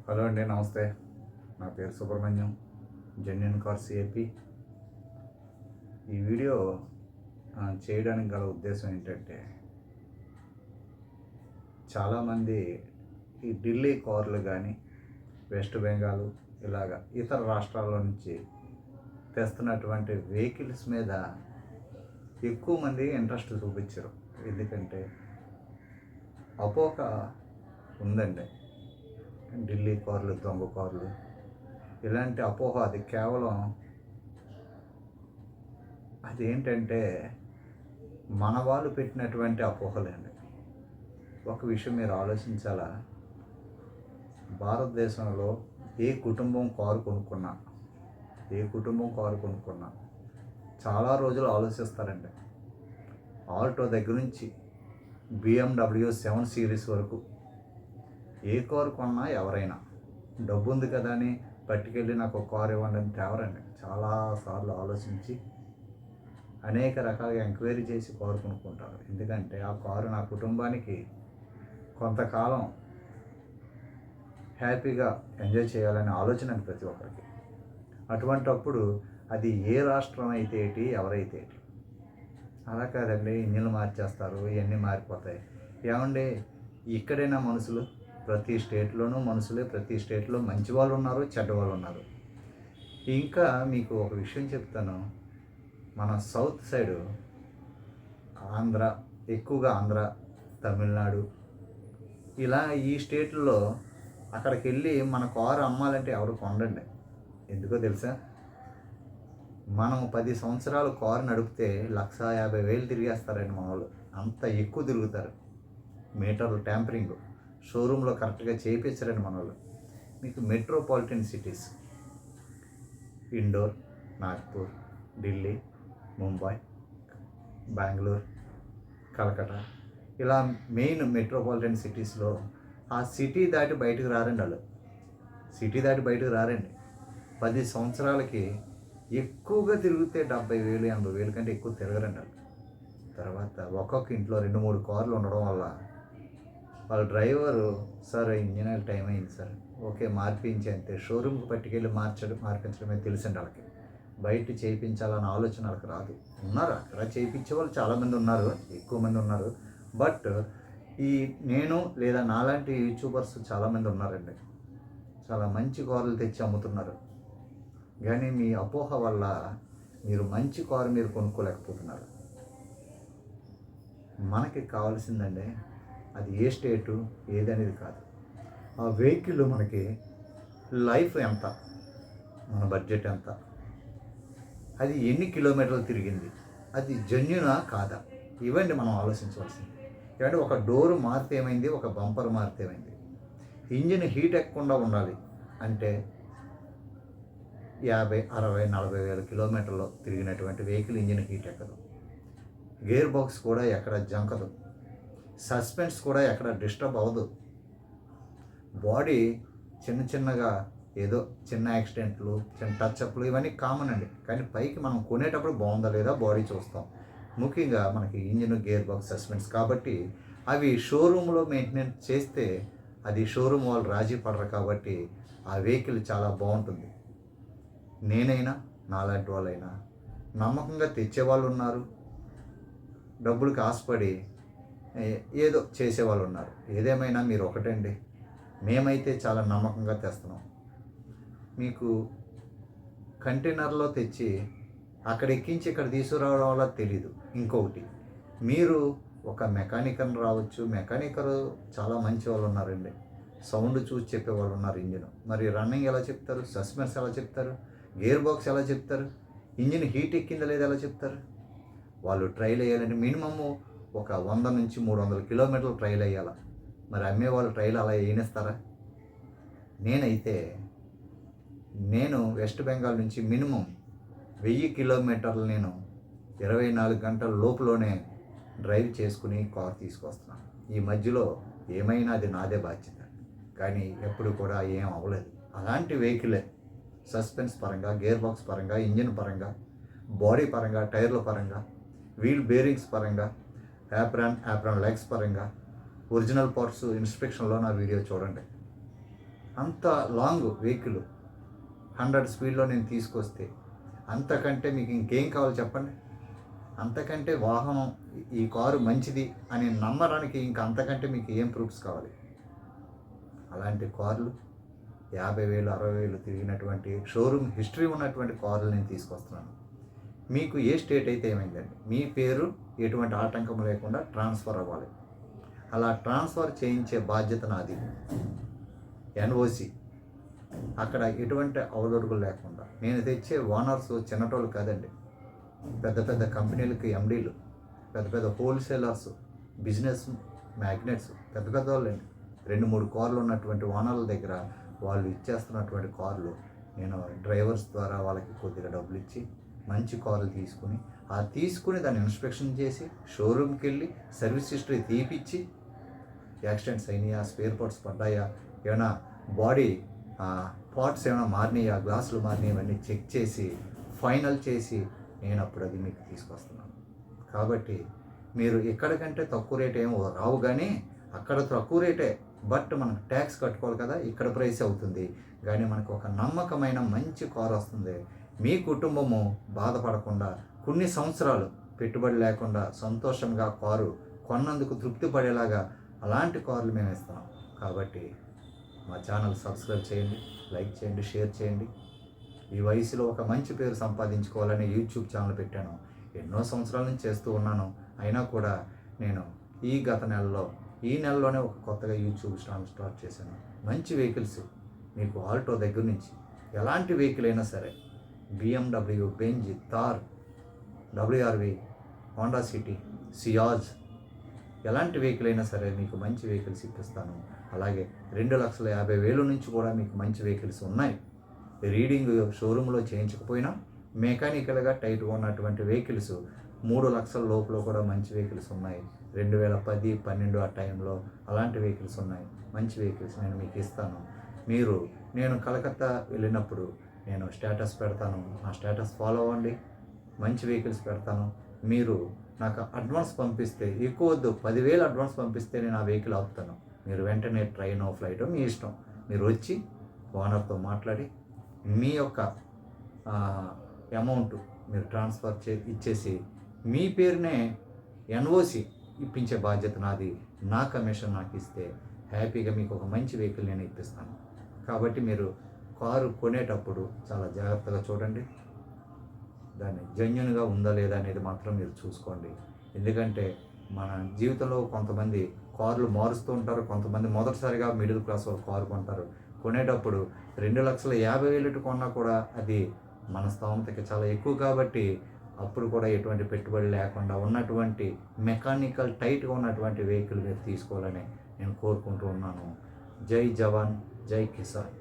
Hello అండి, నమస్తే. నా పేరు సుబ్రహ్మణ్యం, జెన్యున్ కార్స్ ఏపీ. ఈ వీడియో చేయడానికి గల ఉద్దేశం ఏంటంటే, చాలామంది ఈ ఢిల్లీ కార్లు కానీ, వెస్ట్ బెంగాల్ ఇలాగా ఇతర రాష్ట్రాల నుంచి తెస్తున్నటువంటి వెహికల్స్ మీద ఎక్కువ మంది ఇంట్రెస్ట్ చూపించరు. ఎందుకంటే అపోక ఉందండి. ఢిల్లీ కార్లు, దొంగ కార్లు, ఇలాంటి అపోహ. అది కేవలం అదేంటంటే మన వాళ్ళు పెట్టినటువంటి అపోహలండి. ఒక విషయం మీరు ఆలోచించాలా, భారతదేశంలో ఏ కుటుంబం కారు కొనుక్కున్నా చాలా రోజులు ఆలోచిస్తారండి. ఆల్టో దగ్గర నుంచి BMW 7 సిరీస్ వరకు ఏ కారు కొన్నా ఎవరైనా డబ్బు ఉంది కదా అని పట్టుకెళ్ళి నాకు ఒక కారు ఇవ్వండి అని తేవరండి. చాలాసార్లు ఆలోచించి అనేక రకాలుగా ఎంక్వైరీ చేసి కారు కొనుక్కుంటారు. ఎందుకంటే ఆ కారు నా కుటుంబానికి కొంతకాలం హ్యాపీగా ఎంజాయ్ చేయాలనే ఆలోచన ప్రతి ఒక్కరికి. అటువంటప్పుడు అది ఏ రాష్ట్రం అయితే ఏంటి, ఎవరైతే ఏంటి. అలా కాదండి, ఇంజిన్లు మార్చేస్తారు, ఇవన్నీ మారిపోతాయి. ఏమండి, ఇక్కడైనా మనుషులు, ప్రతి స్టేట్లోనూ మనుషులే. ప్రతి స్టేట్లో మంచి వాళ్ళు ఉన్నారు, చెడ్డ వాళ్ళు ఉన్నారు. ఇంకా మీకు ఒక విషయం చెప్తాను. మన సౌత్ సైడు ఆంధ్ర, ఎక్కువగా ఆంధ్ర, తమిళనాడు, ఇలా ఈ స్టేట్లలో అక్కడికి వెళ్ళి మన కారు అమ్మాలంటే ఎవరు కొనడండి. ఎందుకో తెలుసా? మనం 10 సంవత్సరాలు కారు నడిపితే 1,50,000 తిరిగేస్తారండి మన వాళ్ళు. అంత ఎక్కువ తిరుగుతారు. మీటర్లు ట్యాంపరింగ్ షోరూంలో కరెక్ట్గా చేయించరండి మన వాళ్ళు. మీకు మెట్రోపాలిటన్ సిటీస్, ఇండోర్, నాగ్పూర్, ఢిల్లీ, ముంబై, బెంగళూరు, కలకటా, ఇలా మెయిన్ మెట్రోపాలిటన్ సిటీస్లో ఆ సిటీ దాటి బయటకు రారండి వాళ్ళు. 10 సంవత్సరాలకి ఎక్కువగా తిరిగితే 70,000, 80,000 కంటే ఎక్కువ తిరగరండి వాళ్ళు. తర్వాత ఒక్కొక్క ఇంట్లో 2-3 కార్లు ఉండడం వల్ల వాళ్ళ driver, sir engine oil time అయింది సార్, ఓకే మార్పించి, అంతే. షోరూమ్కి పట్టుకెళ్ళి మార్పించడమే తెలుసండి వాళ్ళకి. బయట చేయించాలన్న ఆలోచన వాళ్ళకి రాదు. ఉన్నారు అక్కడ చేయించే వాళ్ళు చాలామంది ఉన్నారు, ఎక్కువ మంది ఉన్నారు. బట్ నేను లేదా నాలాంటి యూట్యూబర్స్ చాలామంది ఉన్నారండి. చాలా మంచి కార్లు తెచ్చి అమ్ముతున్నారు. కానీ మీ అపోహ వల్ల మీరు మంచి కారు మీరు కొనుక్కోలేకపోతున్నారు. మనకి కావాల్సిందండి, అది ఏ స్టేటు ఏదనేది కాదు. ఆ వెహికల్ మనకి లైఫ్ ఎంత, మన బడ్జెట్ ఎంత, అది ఎన్ని కిలోమీటర్లు తిరిగింది, అది జెన్యూనా కాదా, ఇవన్నీ మనం ఆలోచించవలసింది. ఏమంటే ఒక డోరు మారితే ఏమైంది, ఒక బంపర్ మారితే ఏమైంది. ఇంజిన్ హీట్ ఎక్కకుండా ఉండాలి అంటే 50, 60, 40,000 కిలోమీటర్లు తిరిగినటువంటి వెహికల్ ఇంజిన్ హీట్ ఎక్కదు. గేర్ బాక్స్ కూడా ఎక్కడ జంకదు. సస్పెన్స్ కూడా ఎక్కడ డిస్టర్బ్ అవ్వదు. బాడీ చిన్నగా ఏదో చిన్న యాక్సిడెంట్లు, చిన్న టచ్అప్లు, ఇవన్నీ కామన్ అండి. కానీ పైకి మనం కొనేటప్పుడు బాగుందా లేదా బాడీ చూస్తాం. ముఖ్యంగా మనకి ఇంజిన్, గేర్ బాక్స్, సస్పెన్స్ కాబట్టి అవి షోరూంలో మెయింటెనెన్స్ చేస్తే అది షోరూమ్ వాళ్ళు రాజీ పడరు. కాబట్టి ఆ వెహికల్ చాలా బాగుంటుంది. నేనైనా నాలాంటి వాళ్ళైనా నమ్మకంగా తెచ్చేవాళ్ళు ఉన్నారు, డబ్బులకి ఆశపడి ఏదో చేసేవాళ్ళు ఉన్నారు. ఏదేమైనా మీరు ఒకటండి, మేమైతే చాలా నమ్మకంగా తెస్తున్నాం. మీకు కంటైనర్లో తెచ్చి అక్కడ ఎక్కించి ఇక్కడ తీసుకురావడం వల్ల తెలీదు. ఇంకొకటి, మీరు ఒక మెకానికల్ రావచ్చు, మెకానికల్ చాలా మంచి వాళ్ళు ఉన్నారండి. సౌండ్ చూసి చెప్పేవాళ్ళు ఉన్నారు. ఇంజిన్ మరి రన్నింగ్ ఎలా చెప్తారు, సస్పెన్స్ ఎలా చెప్తారు, గేర్ బాక్స్ ఎలా చెప్తారు, ఇంజిన్ హీట్ ఎక్కిందా లేదా ఎలా చెప్తారు? వాళ్ళు ట్రైల్ వేయాలంటే మినిమము ఒక 100 నుంచి 300 కిలోమీటర్లు ట్రైల్ వేయాలి. మరి అమ్మేవాళ్ళు ట్రైల్ అలా వేయనిస్తారా? నేను వెస్ట్ బెంగాల్ నుంచి మినిమం 1000 కిలోమీటర్లు నేను 24 గంటల లోపులోనే డ్రైవ్ చేసుకుని కార్ తీసుకొస్తున్నాను. ఈ మధ్యలో ఏమైనా అది నాదే బాధ్యత, కానీ ఎప్పుడు కూడా ఏం అవ్వలేదు. అలాంటి వెహికలే సస్పెన్స్ పరంగా, గేర్ బాక్స్ పరంగా, ఇంజిన్ పరంగా, బాడీ పరంగా, టైర్ల పరంగా, వీల్ బేరింగ్స్ పరంగా, యాప్రాన్ లెగ్స్ పరంగా ఒరిజినల్ పార్ట్స్ ఇన్స్పెక్షన్లో నా వీడియో చూడండి. అంత లాంగ్ వెహికల్ 100 స్పీడ్లో నేను తీసుకొస్తే అంతకంటే మీకు ఇంకేం కావాలి చెప్పండి? అంతకంటే వాహనం ఈ కారు మంచిది అని నమ్మడానికి ఇంకా అంతకంటే మీకు ఏం ప్రూఫ్స్ కావాలి? అలాంటి కార్లు 50,000 60,000 తిరిగినటువంటి షోరూమ్ హిస్టరీ ఉన్నటువంటి కార్లు నేను తీసుకొస్తున్నాను. మీకు ఏ స్టేట్ అయితే ఏమైందండి, మీ పేరు ఎటువంటి ఆటంకం లేకుండా ట్రాన్స్ఫర్ అవ్వాలి. అలా ట్రాన్స్ఫర్ చేయించే బాధ్యత నాది. ఎన్ఓసి అక్కడ ఎటువంటి అవదొడుగులు లేకుండా నేను తెచ్చే ఓనర్స్ చిన్నటోళ్ళు కాదండి, పెద్ద పెద్ద కంపెనీలకి ఎండీలు, పెద్ద పెద్ద హోల్సేలర్స్, బిజినెస్ మ్యాగ్నెట్స్, పెద్ద పెద్ద వాళ్ళండి. 2-3 కార్లు ఉన్నటువంటి ఓనర్ల దగ్గర వాళ్ళు ఇచ్చేస్తున్నటువంటి కార్లు నేను డ్రైవర్స్ ద్వారా వాళ్ళకి కొద్దిగా డబ్బులు ఇచ్చి మంచి కార్లు తీసుకుని దాన్ని ఇన్స్పెక్షన్ చేసి షోరూమ్కి వెళ్ళి సర్వీస్ హిస్టరీ తీపిచ్చి యాక్సిడెంట్స్ అయినాయా, స్పేర్ పార్ట్స్ పడ్డాయా, ఏమైనా బాడీ పార్ట్స్ ఏమైనా మారినాయా, గ్లాసులు మారినాయి, ఇవన్నీ చెక్ చేసి ఫైనల్ చేసి నేను అప్పుడు అది మీకు తీసుకొస్తున్నాను. కాబట్టి మీరు ఎక్కడికంటే తక్కువ రేట్ ఏమో రావు, కానీ అక్కడ తక్కువ రేటే, బట్ మనకు ట్యాక్స్ కట్టుకోవాలి కదా, ఇక్కడ ప్రైస్ అవుతుంది. కానీ మనకు ఒక నమ్మకమైన మంచి కారు వస్తుంది. మీ కుటుంబము బాధపడకుండా కొన్ని సంవత్సరాలు పెట్టుబడి లేకుండా సంతోషంగా కారు కొన్నందుకు తృప్తి పడేలాగా అలాంటి కార్లు మేము ఇస్తాం. కాబట్టి మా ఛానల్ సబ్స్క్రైబ్ చేయండి, లైక్ చేయండి, షేర్ చేయండి. ఈ వయసులో ఒక మంచి పేరు సంపాదించుకోవాలని యూట్యూబ్ ఛానల్ పెట్టాను. ఎన్నో సంవత్సరాల నుంచి చేస్తూ ఉన్నాను. అయినా కూడా నేను ఈ నెలలోనే ఒక కొత్తగా యూట్యూబ్ ఛానల్ స్టార్ట్ చేశాను. మంచి వెహికల్స్ మీకు ఆల్టో దగ్గర నుంచి ఎలాంటి వెహికల్ అయినా సరే, BMW, Benz, Thar, WRV, Honda City, Ciaz, ఎలాంటి వెహికల్ అయినా సరే మీకు మంచి వెహికల్స్ ఇప్పిస్తాను. అలాగే 2,50,000 నుంచి కూడా మీకు మంచి వెహికల్స్ ఉన్నాయి. రీడింగ్ షోరూంలో చేయించకపోయినా మెకానికల్గా టైట్గా ఉన్నటువంటి వెహికల్స్ 3 లక్షల లోపల కూడా మంచి వెహికల్స్ ఉన్నాయి. 2010, 12 ఆ టైంలో అలాంటి వెహికల్స్ ఉన్నాయి. మంచి వెహికల్స్ నేను మీకు ఇస్తాను. నేను కలకత్తా వెళ్ళినప్పుడు నేను స్టేటస్ పెడతాను, ఆ స్టేటస్ ఫాలో అవ్వండి. మంచి వెహికల్స్ పెడతాను. మీరు నాకు అడ్వాన్స్ పంపిస్తే, ఎక్కువ వద్దు, 10,000 అడ్వాన్స్ పంపిస్తే నేను ఆ వెహికల్ ఆపుతాను. మీరు వెంటనే ట్రైనో ఫ్లైటో మీ ఇష్టం, మీరు వచ్చి ఓనర్తో మాట్లాడి మీ యొక్క అమౌంట్ మీరు ట్రాన్స్ఫర్ ఇచ్చేసి మీ పేరునే ఎన్ఓసి ఇప్పించే బాధ్యత నాది. నా కమిషన్ నాకు ఇస్తే హ్యాపీగా మీకు ఒక మంచి వెహికల్ నేను ఇప్పిస్తాను. కాబట్టి మీరు కారు కొనేటప్పుడు చాలా జాగ్రత్తగా చూడండి, దాన్ని జెన్యూన్గా ఉందా లేదా అనేది మాత్రం మీరు చూసుకోండి. ఎందుకంటే మన జీవితంలో కొంతమంది కార్లు మారుస్తూ ఉంటారు, కొంతమంది మొదటిసారిగా మిడిల్ క్లాస్ వాళ్ళు కారు కొంటారు. కొనేటప్పుడు 2,50,000 కొన్నా కూడా అది మన స్థోమతకి చాలా ఎక్కువ. కాబట్టి అప్పుడు కూడా ఎటువంటి పెట్టుబడి లేకుండా ఉన్నటువంటి మెకానికల్ టైట్గా ఉన్నటువంటి వెహికల్ మీరు తీసుకోవాలని నేను కోరుకుంటూ ఉన్నాను. జై జవాన్, జై కిసాన్.